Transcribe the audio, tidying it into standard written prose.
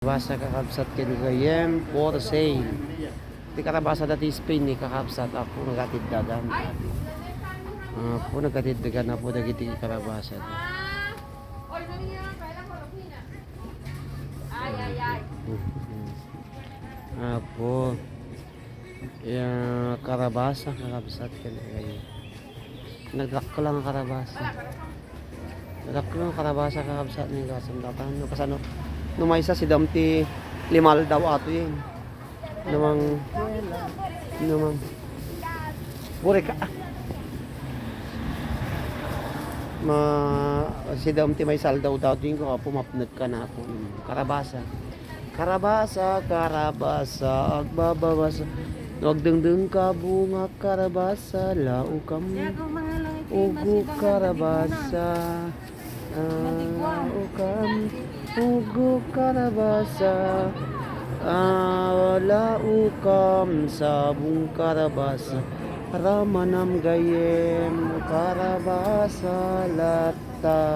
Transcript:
Basa kakabsat ken gayem for sale. Di karabasa dati Spain ni kakabsat ako nagatid dagan. Ako nagatid dagan na po dagiti karabasa. Apo ya karabasa kakabsat ken gayem. Nagdak ko lang ang karabasa. Nagdak ko lang ang karabasa kakabsat ni gasandatan no kasano. Numaysa si Damti limal daw ato yun. Namang bure ka. Si Damti may sal daw yun ko pumapnag ka na ako. Karabasa. Karabasa agbababasa. Nagdengdeng ka bunga karabasa laukam. Ugo karabasa. Ukam ugo karabasa laukam sabung karabasa ramanam gayem karabasa latta